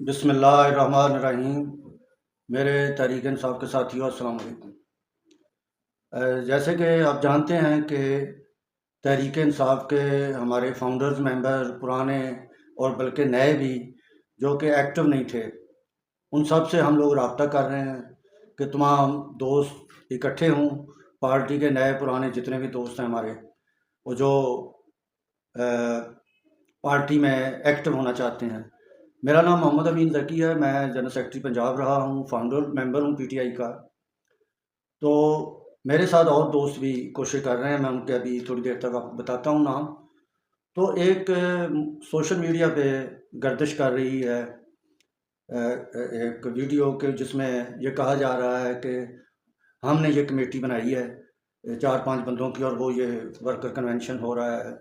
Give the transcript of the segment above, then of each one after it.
बिस्मिल्लाहिर्रहमानिर्रहीम। मेरे तहरीक इंसाफ के साथियों, अस्सलाम वालेकुम। जैसे कि आप जानते हैं कि तहरीक इंसाफ के हमारे फाउंडर्स मेंबर पुराने और बल्कि नए भी जो कि एक्टिव नहीं थे, उन सब से हम लोग रब्ता कर रहे हैं कि तमाम दोस्त इकट्ठे हों। पार्टी के नए पुराने जितने भी दोस्त हैं हमारे, वो जो पार्टी में एक्टिव होना चाहते हैं। मेरा नाम मोहम्मद अमीन ज़की है, मैं जनरल सेक्रेटरी पंजाब रहा हूँ, फाउंडर मेंबर हूँ पीटीआई का। तो मेरे साथ और दोस्त भी कोशिश कर रहे हैं, मैं उनके अभी थोड़ी देर तक आपको बताता हूँ नाम। तो एक सोशल मीडिया पे गर्दिश कर रही है एक वीडियो के जिसमें ये कहा जा रहा है कि हमने ये कमेटी बनाई है 4-5 बंदों की और वो ये वर्कर कन्वेंशन हो रहा है।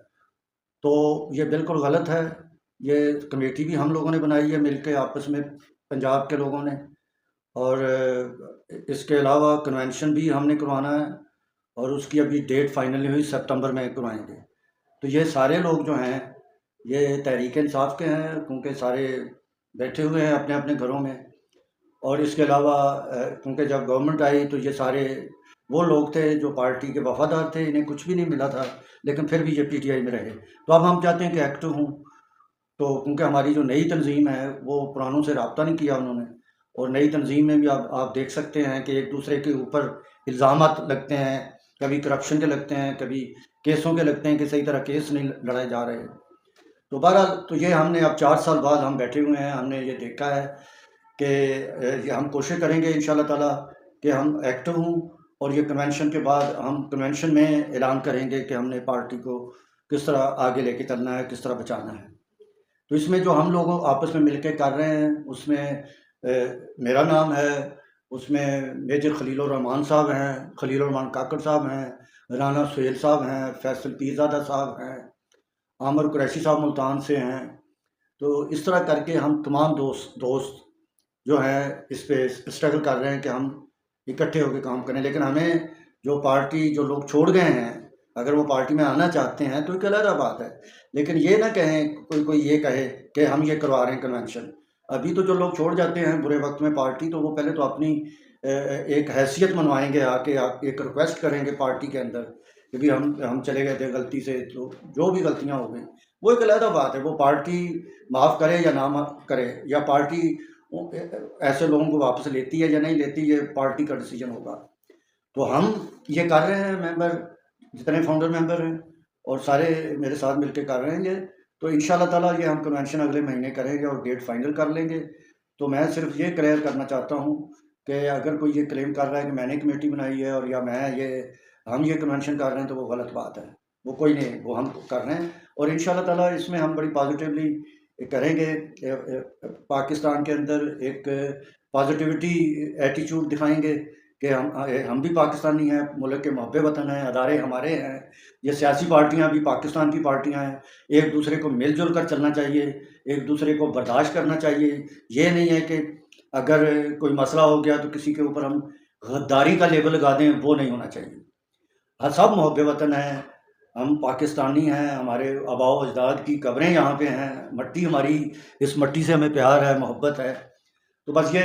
तो ये बिल्कुल गलत है। ये कमेटी भी हम लोगों ने बनाई है मिलके आपस में, पंजाब के लोगों ने। और इसके अलावा कन्वेंशन भी हमने करवाना है और उसकी अभी डेट फाइनल नहीं हुई, सितंबर में करवाएंगे। तो ये सारे लोग जो हैं ये तहरीक इंसाफ के हैं, क्योंकि सारे बैठे हुए हैं अपने अपने घरों में। और इसके अलावा क्योंकि जब गवर्नमेंट आई तो ये सारे वो लोग थे जो पार्टी के वफादार थे, इन्हें कुछ भी नहीं मिला था लेकिन फिर भी ये पीटीआई में रहे। तो अब हम चाहते हैं कि एक्टिव हों। तो क्योंकि हमारी जो नई तंजीम है वो पुरानों से रब्ता नहीं किया उन्होंने, और नई तंजीम में भी आप देख सकते हैं कि एक दूसरे के ऊपर इल्ज़ामात लगते हैं, कभी करप्शन के लगते हैं, कभी केसों के लगते हैं कि सही तरह केस नहीं लड़ाए जा रहे। तो बहरहाल तो ये हमने अब 4 साल बाद हम बैठे हुए हैं, हमने ये देखा है कि ये हम कोशिश करेंगे इंशाल्लाह ताला कि हम एक्टिव हों। और ये कन्वेंशन के बाद हम कन्वेंशन में ऐलान करेंगे कि हमने पार्टी को किस तरह आगे लेके चलना है, किस तरह बचाना है। तो इसमें जो हम लोग आपस में मिलके कर रहे हैं उसमें मेरा नाम है, उसमें मेजर खलीलुर रहमान साहब हैं, खलीलुर रहमान काकड़ साहब हैं, राना सुहेल साहब हैं, फैसल पीरज़ादा साहब हैं, आमिर कुरैशी साहब मुल्तान से हैं। तो इस तरह करके हम तमाम दोस्त जो हैं इस पे स्ट्रगल कर रहे हैं कि हम इकट्ठे होकर काम करें। लेकिन हमें जो पार्टी जो लोग छोड़ गए हैं, अगर वो पार्टी में आना चाहते हैं तो एक अलग बात है। लेकिन ये ना कहें, कोई ये कहे कि हम ये करवा रहे हैं कन्वेंशन। अभी तो जो लोग छोड़ जाते हैं बुरे वक्त में पार्टी, तो वो पहले तो अपनी एक हैसियत मनवाएंगे, आके एक रिक्वेस्ट करेंगे पार्टी के अंदर कि भी हम चले गए थे गलती से, तो जो भी गलतियाँ हो गई वो एक अलग बात है। वो पार्टी माफ़ करे या ना करे, या पार्टी ऐसे लोगों को वापस लेती है या नहीं लेती, ये पार्टी का डिसीजन होगा। तो हम ये कर रहे हैं, मेंबर जितने फाउंडर मेंबर हैं और सारे मेरे साथ मिलकर कर रहे हैं ये। तो इंशाल्लाह ताला ये हम कन्वेंशन अगले महीने करेंगे और डेट फाइनल कर लेंगे। तो मैं सिर्फ ये क्लियर करना चाहता हूँ कि अगर कोई ये क्लेम कर रहा है कि मैंने कमेटी बनाई है और या मैं ये हम ये कन्वेंशन कर रहे हैं, तो वो गलत बात है। वो कोई नहीं, वो हम कर रहे हैं और इंशाल्लाह ताला इसमें हम बड़ी पॉजिटिवली करेंगे। पाकिस्तान के अंदर एक पॉजिटिविटी एटीट्यूड दिखाएंगे कि हम भी पाकिस्तानी हैं, मुल्क के मुहब्बे वतन हैं, अदारे हमारे हैं, ये सियासी पार्टियां भी पाकिस्तान की पार्टियां हैं। एक दूसरे को मिलजुल कर चलना चाहिए, एक दूसरे को बर्दाश्त करना चाहिए। ये नहीं है कि अगर कोई मसला हो गया तो किसी के ऊपर हम गद्दारी का लेबल लगा दें, वो नहीं होना चाहिए। हाँ, सब मुहब्बे वतन हैं, हम पाकिस्तानी हैं, हमारे आबाओ अजदाद की कब्रें यहाँ पे हैं, मट्टी हमारी, इस मट्टी से हमें प्यार है, मोहब्बत है। तो बस ये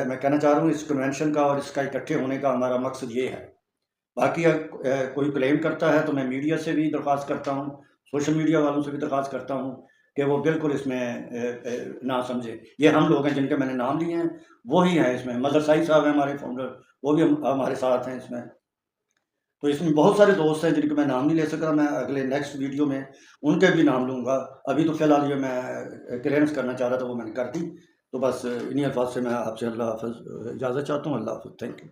मैं कहना चाह रहा हूँ इस कन्वेंशन का और इसका इकट्ठे होने का हमारा मकसद ये है। बाकी कोई क्लेम करता है तो मैं मीडिया से भी दरख्वास्त करता हूँ, सोशल मीडिया वालों से भी दरख्वास्त करता हूँ कि वो बिल्कुल इसमें ना समझे। ये हम लोग हैं जिनके मैंने नाम लिए हैं, वो ही हैं इसमें। मदर साहिब साहब हैं हमारे फाउंडर, वो भी हमारे साथ हैं इसमें। तो इसमें बहुत सारे दोस्त हैं जिनके मैं नाम नहीं ले सक रहा, मैं अगले नेक्स्ट वीडियो में उनके भी नाम लूँगा। अभी तो फ़िलहाल ये मैं क्लियरेंस करना चाह रहा था, वो मैंने कर दी। तो बस इन्हीं अल्फाज से मैं आपसे अल्लाह हाफ़िज़ इजाज़त चाहता हूँ। अल्लाह हाफ़िज़, थैंक यू।